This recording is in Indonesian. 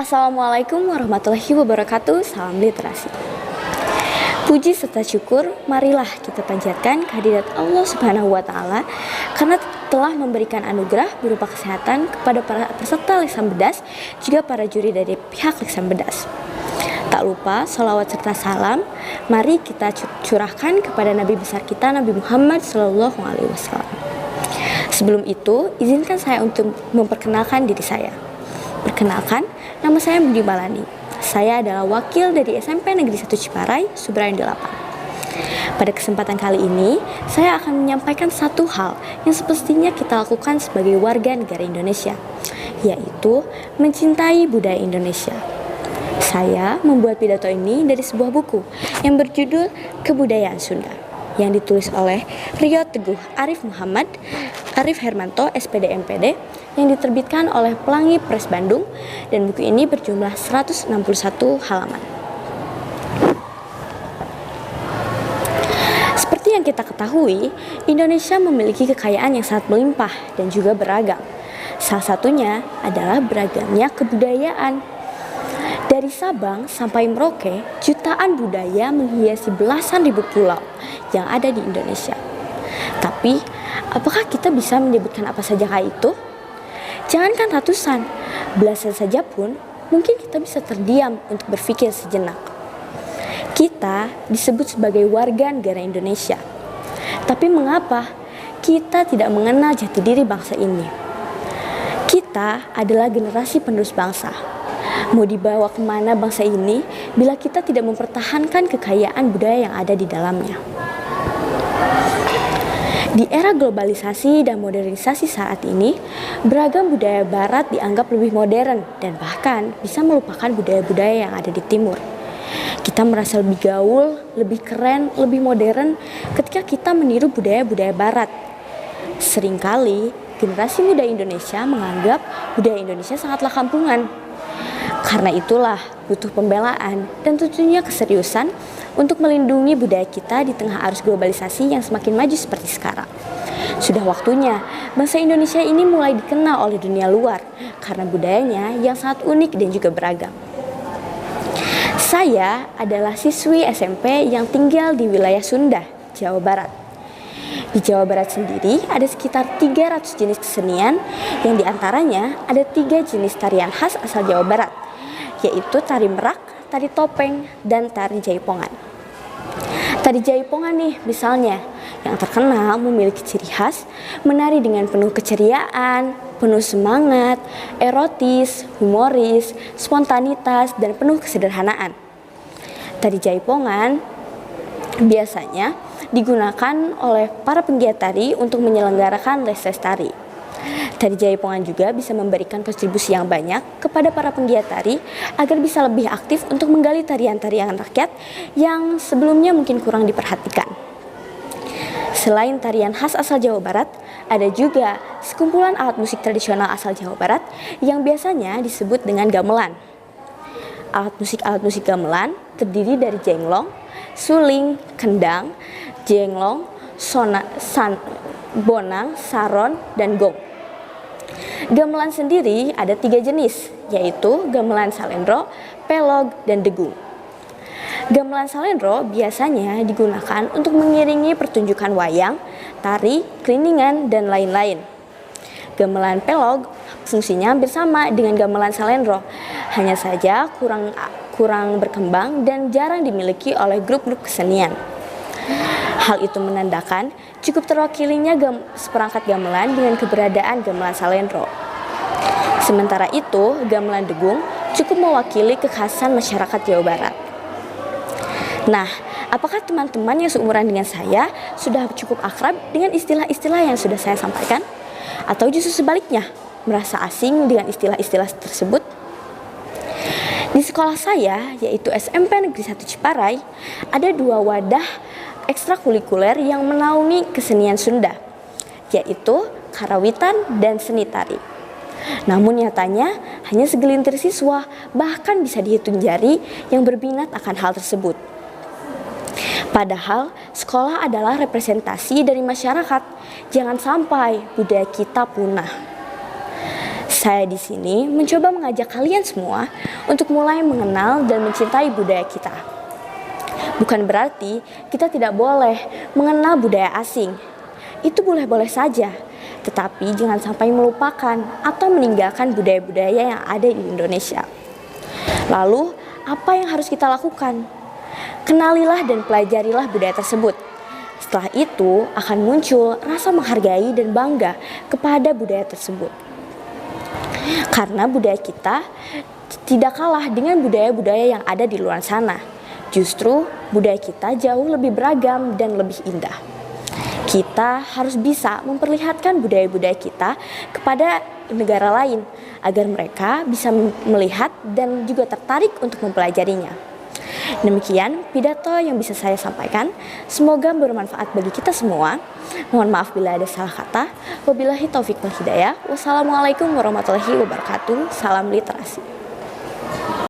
Assalamualaikum warahmatullahi wabarakatuh. Salam literasi. Puji serta syukur marilah kita panjatkan kehadirat Allah Subhanahu wa taala karena telah memberikan anugerah berupa kesehatan kepada para peserta Lisan Bedas juga para juri dari pihak Lisan Bedas. Tak lupa salawat serta salam mari kita curahkan kepada Nabi besar kita Nabi Muhammad SAW. Sebelum itu, izinkan saya untuk memperkenalkan diri saya. Perkenalkan, nama saya Budi Malani. Saya adalah wakil dari SMP Negeri 1 Ciparai, Subrani 8. Pada kesempatan kali ini, saya akan menyampaikan satu hal yang semestinya kita lakukan sebagai warga negara Indonesia, yaitu mencintai budaya Indonesia. Saya membuat pidato ini dari sebuah buku yang berjudul Kebudayaan Sunda, yang ditulis oleh Rio Teguh Arif Hermanto, SPD MPD, yang diterbitkan oleh Pelangi Press Bandung, dan buku ini berjumlah 161 halaman. Seperti yang kita ketahui, Indonesia memiliki kekayaan yang sangat melimpah dan juga beragam. Salah satunya adalah beragamnya kebudayaan. Dari Sabang sampai Merauke, jutaan budaya menghiasi belasan ribu pulau yang ada di Indonesia. Tapi, apakah kita bisa menyebutkan apa saja itu? Jangankan ratusan, belasan saja pun mungkin kita bisa terdiam untuk berpikir sejenak. Kita disebut sebagai warga negara Indonesia. Tapi mengapa kita tidak mengenal jati diri bangsa ini? Kita adalah generasi penerus bangsa. Mau dibawa kemana bangsa ini bila kita tidak mempertahankan kekayaan budaya yang ada di dalamnya? Di era globalisasi dan modernisasi saat ini, beragam budaya barat dianggap lebih modern dan bahkan bisa melupakan budaya-budaya yang ada di timur. Kita merasa lebih gaul, lebih keren, lebih modern ketika kita meniru budaya-budaya barat. Seringkali, generasi muda Indonesia menganggap budaya Indonesia sangatlah kampungan. Karena itulah butuh pembelaan dan tentunya keseriusan untuk melindungi budaya kita di tengah arus globalisasi yang semakin maju seperti sekarang. Sudah waktunya bangsa Indonesia ini mulai dikenal oleh dunia luar karena budayanya yang sangat unik dan juga beragam. Saya adalah siswi SMP yang tinggal di wilayah Sunda, Jawa Barat. Di Jawa Barat sendiri ada sekitar 300 jenis kesenian yang diantaranya ada 3 jenis tarian khas asal Jawa Barat, yaitu tari merak, tari topeng, dan tari jaipongan. Tari jaipongan nih misalnya, yang terkenal memiliki ciri khas menari dengan penuh keceriaan, penuh semangat, erotis, humoris, spontanitas, dan penuh kesederhanaan. Tari jaipongan biasanya digunakan oleh para penggiat tari untuk menyelenggarakan les tari. Tari jaipongan juga bisa memberikan kontribusi yang banyak kepada para penggiat tari agar bisa lebih aktif untuk menggali tarian-tarian rakyat yang sebelumnya mungkin kurang diperhatikan. Selain tarian khas asal Jawa Barat, ada juga sekumpulan alat musik tradisional asal Jawa Barat yang biasanya disebut dengan gamelan. Alat musik gamelan terdiri dari jenglong, suling, kendang, jenglong, bonang, saron, dan gong. Gamelan sendiri ada 3 jenis, yaitu gamelan salendro, pelog, dan degung. Gamelan salendro biasanya digunakan untuk mengiringi pertunjukan wayang, tari, keliningan, dan lain-lain. Gamelan pelog fungsinya hampir sama dengan gamelan salendro, hanya saja kurang berkembang dan jarang dimiliki oleh grup-grup kesenian. Hal itu menandakan cukup terwakilinya seperangkat gamelan dengan keberadaan gamelan salendro. Sementara itu, gamelan degung cukup mewakili kekhasan masyarakat Jawa Barat. Nah, apakah teman-teman yang seumuran dengan saya sudah cukup akrab dengan istilah-istilah yang sudah saya sampaikan? Atau justru sebaliknya, merasa asing dengan istilah-istilah tersebut? Di sekolah saya, yaitu SMP Negeri 1 Ciparai, ada 2 wadah ekstrakurikuler yang menaungi kesenian Sunda, yaitu karawitan dan seni tari. Namun nyatanya hanya segelintir siswa, bahkan bisa dihitung jari, yang berminat akan hal tersebut. Padahal sekolah adalah representasi dari masyarakat. Jangan sampai budaya kita punah. Saya di sini mencoba mengajak kalian semua untuk mulai mengenal dan mencintai budaya kita. Bukan berarti kita tidak boleh mengenal budaya asing. Itu boleh-boleh saja, tetapi jangan sampai melupakan atau meninggalkan budaya-budaya yang ada di Indonesia. Lalu, apa yang harus kita lakukan? Kenalilah dan pelajarilah budaya tersebut. Setelah itu akan muncul rasa menghargai dan bangga kepada budaya tersebut. Karena budaya kita tidak kalah dengan budaya-budaya yang ada di luar sana. Justru budaya kita jauh lebih beragam dan lebih indah. Kita harus bisa memperlihatkan budaya-budaya kita kepada negara lain agar mereka bisa melihat dan juga tertarik untuk mempelajarinya. Demikian pidato yang bisa saya sampaikan. Semoga bermanfaat bagi kita semua. Mohon maaf bila ada salah kata. Wabillahi taufik wal hidayah. Wassalamualaikum warahmatullahi wabarakatuh. Salam literasi.